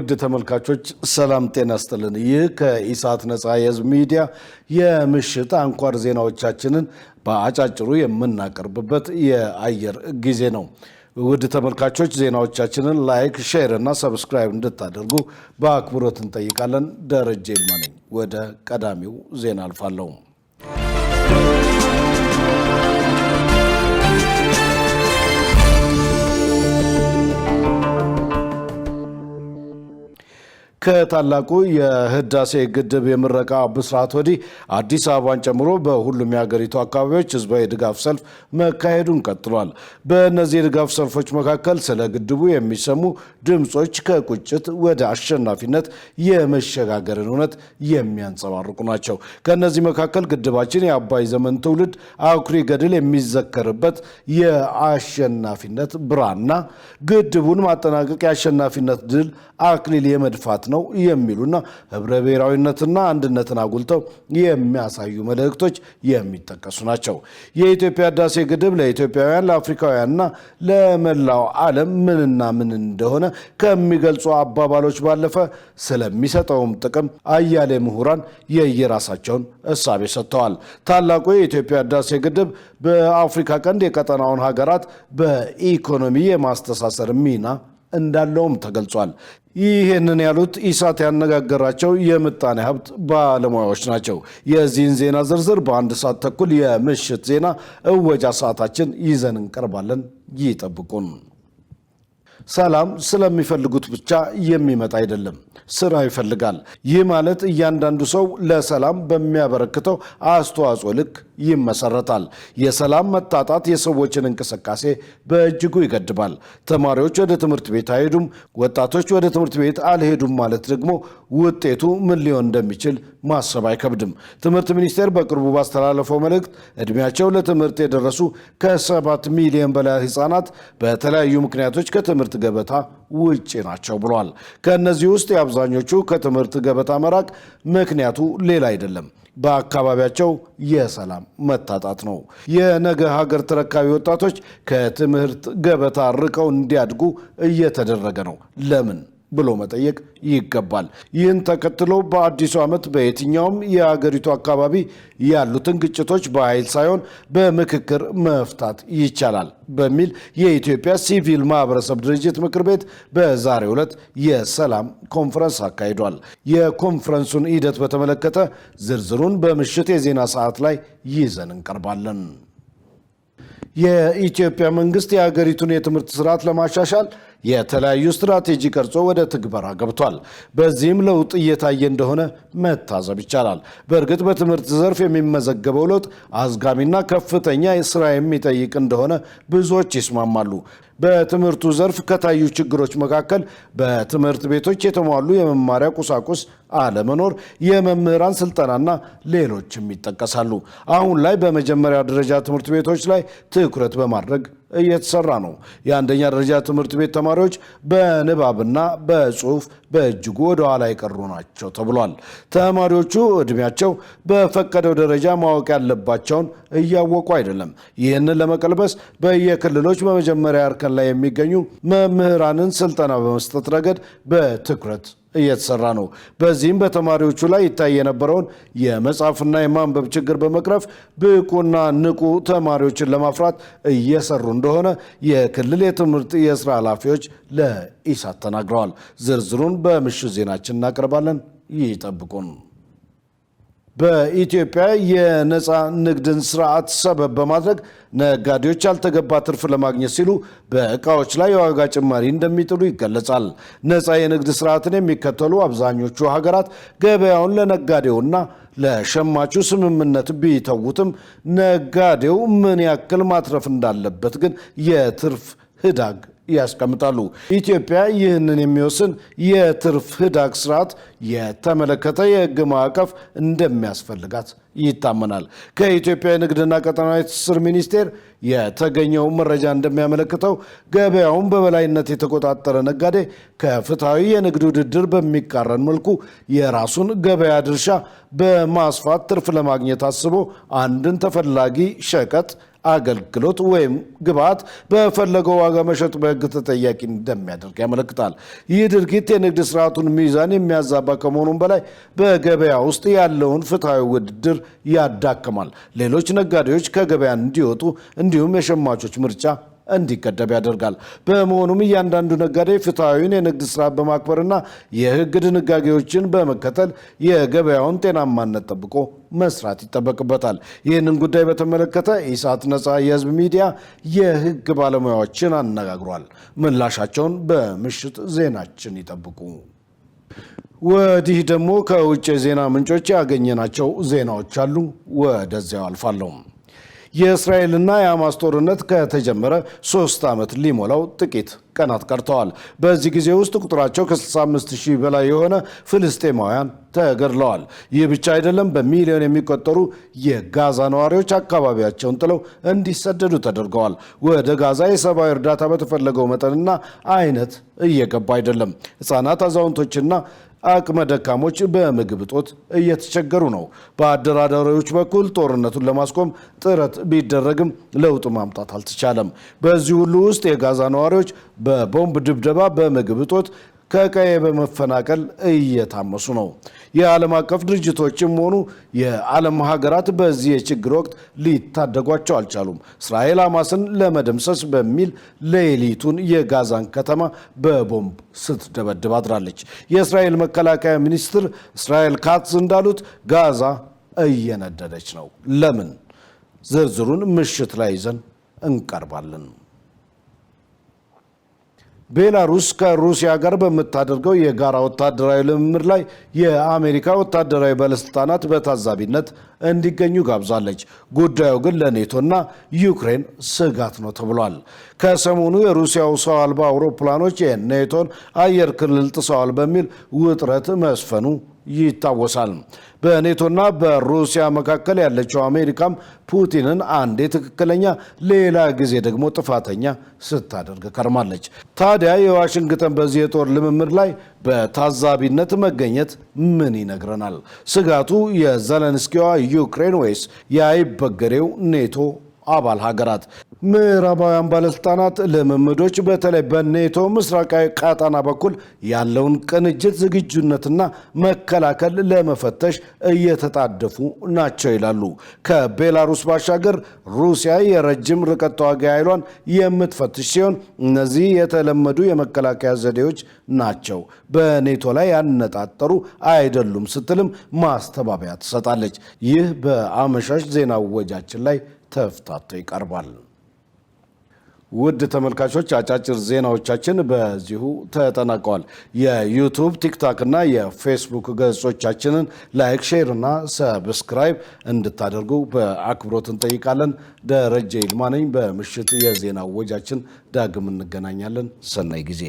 ውድ ተመልካቾች ሰላም ጤና ይስጥልን። ይህ ከኢሳት ነፃ የህዝብ ሚዲያ የምሽት አንኳር ዜናዎቻችንን በአጫጭሩ የምናቀርብበት የአየር ጊዜ ነው። ውድ ተመልካቾች ዜናዎቻችንን ላይክ፣ ሼር እና ሰብስክራይብ እንድታደርጉ በአክብሮት እንጠይቃለን። ደረጀ ይልማ ነኝ። ወደ ቀዳሚው ዜና አልፋለሁ። ከታላቁ የህዳሴ ግድብ የምረቃ ብስራት ወዲህ አዲስ አበባን ጨምሮ በሁሉም የሀገሪቱ አካባቢዎች ህዝባዊ ድጋፍ ሰልፍ መካሄዱን ቀጥሏል። በእነዚህ የድጋፍ ሰልፎች መካከል ስለ ግድቡ የሚሰሙ ድምጾች ከቁጭት ወደ አሸናፊነት የመሸጋገርን እውነት የሚያንጸባርቁ ናቸው። ከእነዚህ መካከል ግድባችን የአባይ ዘመን ትውልድ አኩሪ ገድል የሚዘከርበት የአሸናፊነት ብራና፣ ግድቡን ማጠናቀቅ የአሸናፊነት ድል አክሊል የመድፋት ነው የሚሉና ህብረ ብሔራዊነትና አንድነትን አጉልተው የሚያሳዩ መልእክቶች የሚጠቀሱ ናቸው። የኢትዮጵያ ህዳሴ ግድብ ለኢትዮጵያውያን፣ ለአፍሪካውያንና ለመላው ዓለም ምንና ምን እንደሆነ ከሚገልጹ አባባሎች ባለፈ ስለሚሰጠውም ጥቅም አያሌ ምሁራን የየራሳቸውን እሳቤ ሰጥተዋል። ታላቁ የኢትዮጵያ ህዳሴ ግድብ በአፍሪካ ቀንድ የቀጠናውን ሀገራት በኢኮኖሚ የማስተሳሰር ሚና እንዳለውም ተገልጿል። ይህንን ያሉት ኢሳት ያነጋገራቸው የምጣኔ ሀብት ባለሙያዎች ናቸው። የዚህን ዜና ዝርዝር በአንድ ሰዓት ተኩል የምሽት ዜና እወጃ ሰዓታችን ይዘን እንቀርባለን። ይጠብቁን። ሰላም ስለሚፈልጉት ብቻ የሚመጣ አይደለም፣ ስራ ይፈልጋል። ይህ ማለት እያንዳንዱ ሰው ለሰላም በሚያበረክተው አስተዋጽኦ ልክ ይመሰረታል። የሰላም መታጣት የሰዎችን እንቅስቃሴ በእጅጉ ይገድባል። ተማሪዎች ወደ ትምህርት ቤት አይሄዱም፣ ወጣቶች ወደ ትምህርት ቤት አልሄዱም ማለት ደግሞ ውጤቱ ምን ሊሆን እንደሚችል ማሰብ አይከብድም። ትምህርት ሚኒስቴር በቅርቡ ባስተላለፈው መልእክት እድሜያቸው ለትምህርት የደረሱ ከ7 ሚሊዮን በላይ ህፃናት በተለያዩ ምክንያቶች ከትምህርት ገበታ ውጪ ናቸው ብሏል። ከእነዚህ ውስጥ የአብዛኞቹ ከትምህርት ገበታ መራቅ ምክንያቱ ሌላ አይደለም፣ በአካባቢያቸው የሰላም መታጣት ነው። የነገ ሀገር ተረካቢ ወጣቶች ከትምህርት ገበታ ርቀው እንዲያድጉ እየተደረገ ነው። ለምን ብሎ መጠየቅ ይገባል። ይህን ተከትሎ በአዲሱ ዓመት በየትኛውም የሀገሪቱ አካባቢ ያሉትን ግጭቶች በኃይል ሳይሆን በምክክር መፍታት ይቻላል በሚል የኢትዮጵያ ሲቪል ማህበረሰብ ድርጅት ምክር ቤት በዛሬው ዕለት የሰላም ኮንፈረንስ አካሂዷል። የኮንፈረንሱን ሂደት በተመለከተ ዝርዝሩን በምሽት የዜና ሰዓት ላይ ይዘን እንቀርባለን። የኢትዮጵያ መንግስት የሀገሪቱን የትምህርት ስርዓት ለማሻሻል የተለያዩ ስትራቴጂ ቀርጾ ወደ ትግበራ ገብቷል። በዚህም ለውጥ እየታየ እንደሆነ መታዘብ ይቻላል። በእርግጥ በትምህርት ዘርፍ የሚመዘገበው ለውጥ አዝጋሚና ከፍተኛ ስራ የሚጠይቅ እንደሆነ ብዙዎች ይስማማሉ። በትምህርቱ ዘርፍ ከታዩ ችግሮች መካከል በትምህርት ቤቶች የተሟሉ የመማሪያ ቁሳቁስ አለመኖር፣ የመምህራን ስልጠናና ሌሎችም ይጠቀሳሉ። አሁን ላይ በመጀመሪያ ደረጃ ትምህርት ቤቶች ላይ ትኩረት በማድረግ እየተሰራ ነው። የአንደኛ ደረጃ ትምህርት ቤት ተማሪዎች በንባብና በጽሁፍ በእጅጉ ወደ ኋላ የቀሩ ናቸው ተብሏል። ተማሪዎቹ እድሜያቸው በፈቀደው ደረጃ ማወቅ ያለባቸውን እያወቁ አይደለም። ይህንን ለመቀልበስ በየክልሎች በመጀመሪያ እርከን ላይ የሚገኙ መምህራንን ስልጠና በመስጠት ረገድ በትኩረት እየተሰራ ነው። በዚህም በተማሪዎቹ ላይ ይታይ የነበረውን የመጻፍና የማንበብ ችግር በመቅረፍ ብቁና ንቁ ተማሪዎችን ለማፍራት እየሰሩ እንደሆነ የክልል የትምህርት የስራ ኃላፊዎች ለኢሳት ተናግረዋል። ዝርዝሩን በምሽት ዜናችን እናቀርባለን። ይጠብቁን። በኢትዮጵያ የነፃ ንግድን ስርዓት ሰበብ በማድረግ ነጋዴዎች ያልተገባ ትርፍ ለማግኘት ሲሉ በእቃዎች ላይ የዋጋ ጭማሪ እንደሚጥሉ ይገለጻል። ነፃ የንግድ ስርዓትን የሚከተሉ አብዛኞቹ ሀገራት ገበያውን ለነጋዴውና ለሸማቹ ስምምነት ቢተውትም ነጋዴው ምን ያክል ማትረፍ እንዳለበት ግን የትርፍ ህዳግ ያስቀምጣሉ። ኢትዮጵያ ይህንን የሚወስን የትርፍ ህዳግ ስርዓት የተመለከተ የህግ ማዕቀፍ እንደሚያስፈልጋት ይታመናል። ከኢትዮጵያ የንግድና ቀጠናዊ ትስስር ሚኒስቴር የተገኘው መረጃ እንደሚያመለክተው ገበያውን በበላይነት የተቆጣጠረ ነጋዴ ከፍትሐዊ የንግድ ውድድር በሚቃረን መልኩ የራሱን ገበያ ድርሻ በማስፋት ትርፍ ለማግኘት አስቦ አንድን ተፈላጊ ሸቀጥ አገልግሎት ወይም ግብዓት በፈለገው ዋጋ መሸጥ በሕግ ተጠያቂ እንደሚያደርግ ያመለክታል። ይህ ድርጊት የንግድ ስርዓቱን ሚዛን የሚያዛባ ከመሆኑም በላይ በገበያ ውስጥ ያለውን ፍትሐዊ ውድድር ያዳክማል፣ ሌሎች ነጋዴዎች ከገበያ እንዲወጡ እንዲሁም የሸማቾች ምርጫ እንዲገደብ ያደርጋል። በመሆኑም እያንዳንዱ ነጋዴ ፍትሐዊውን የንግድ ስርዓት በማክበርና የሕግ ድንጋጌዎችን በመከተል የገበያውን ጤናማነት ጠብቆ መስራት ይጠበቅበታል። ይህንን ጉዳይ በተመለከተ ኢሳት ነጻ የህዝብ ሚዲያ የሕግ ባለሙያዎችን አነጋግሯል። ምላሻቸውን በምሽት ዜናችን ይጠብቁ። ወዲህ ደግሞ ከውጭ የዜና ምንጮች ያገኘናቸው ዜናዎች አሉ። ወደዚያው አልፋለሁ። የእስራኤልና የሐማስ ጦርነት ከተጀመረ 3 ዓመት ሊሞላው ጥቂት ቀናት ቀርተዋል። በዚህ ጊዜ ውስጥ ቁጥራቸው ከ65,000 በላይ የሆነ ፍልስጤማውያን ተገድለዋል። ይህ ብቻ አይደለም። በሚሊዮን የሚቆጠሩ የጋዛ ነዋሪዎች አካባቢያቸውን ጥለው እንዲሰደዱ ተደርገዋል። ወደ ጋዛ የሰብአዊ እርዳታ በተፈለገው መጠንና አይነት እየገባ አይደለም። ሕፃናት፣ አዛውንቶችና አቅመ ደካሞች በምግብ እጦት እየተቸገሩ ነው። በአደራዳሪዎች በኩል ጦርነቱን ለማስቆም ጥረት ቢደረግም ለውጥ ማምጣት አልተቻለም። በዚህ ሁሉ ውስጥ የጋዛ ነዋሪዎች በቦምብ ድብደባ፣ በምግብ እጦት ከቀዬ በመፈናቀል እየታመሱ ነው። የዓለም አቀፍ ድርጅቶችም ሆኑ የዓለም ሀገራት በዚህ የችግር ወቅት ሊታደጓቸው አልቻሉም። እስራኤል ሐማስን ለመደምሰስ በሚል ሌሊቱን የጋዛን ከተማ በቦምብ ስትደበድብ አድራለች። የእስራኤል መከላከያ ሚኒስትር እስራኤል ካትዝ እንዳሉት ጋዛ እየነደደች ነው። ለምን? ዝርዝሩን ምሽት ላይ ይዘን እንቀርባለን። ቤላሩስ ከሩሲያ ጋር በምታደርገው የጋራ ወታደራዊ ልምምድ ላይ የአሜሪካ ወታደራዊ ባለስልጣናት በታዛቢነት እንዲገኙ ጋብዛለች። ጉዳዩ ግን ለኔቶና ዩክሬን ስጋት ነው ተብሏል። ከሰሞኑ የሩሲያው ሰው አልባ አውሮፕላኖች የኔቶን አየር ክልል ጥሰዋል በሚል ውጥረት መስፈኑ ይታወሳል። በኔቶና በሩሲያ መካከል ያለችው አሜሪካም ፑቲንን አንዴ ትክክለኛ ሌላ ጊዜ ደግሞ ጥፋተኛ ስታደርግ ከርማለች። ታዲያ የዋሽንግተን በዚህ የጦር ልምምድ ላይ በታዛቢነት መገኘት ምን ይነግረናል? ስጋቱ የዘለንስኪዋ ዩክሬን ወይስ የአይበገሬው ኔቶ አባል ሀገራት? ምዕራባውያን ባለስልጣናት ልምምዶች በተለይ በኔቶ ምስራቃዊ ቀጠና በኩል ያለውን ቅንጅት ዝግጁነትና መከላከል ለመፈተሽ እየተጣደፉ ናቸው ይላሉ። ከቤላሩስ ባሻገር ሩሲያ የረጅም ርቀት ተዋጊ ኃይሏን የምትፈትሽ ሲሆን እነዚህ የተለመዱ የመከላከያ ዘዴዎች ናቸው፣ በኔቶ ላይ ያነጣጠሩ አይደሉም ስትልም ማስተባበያ ትሰጣለች። ይህ በአመሻሽ ዜና ወጃችን ላይ ተፍታቶ ይቀርባል። ውድ ተመልካቾች አጫጭር ዜናዎቻችን በዚሁ ተጠናቀዋል። የዩቱብ ቲክታክ እና የፌስቡክ ገጾቻችንን ላይክ፣ ሼር እና ሰብስክራይብ እንድታደርጉ በአክብሮት እንጠይቃለን። ደረጀ ይልማ ነኝ። በምሽት የዜና ወጃችን ዳግም እንገናኛለን። ሰናይ ጊዜ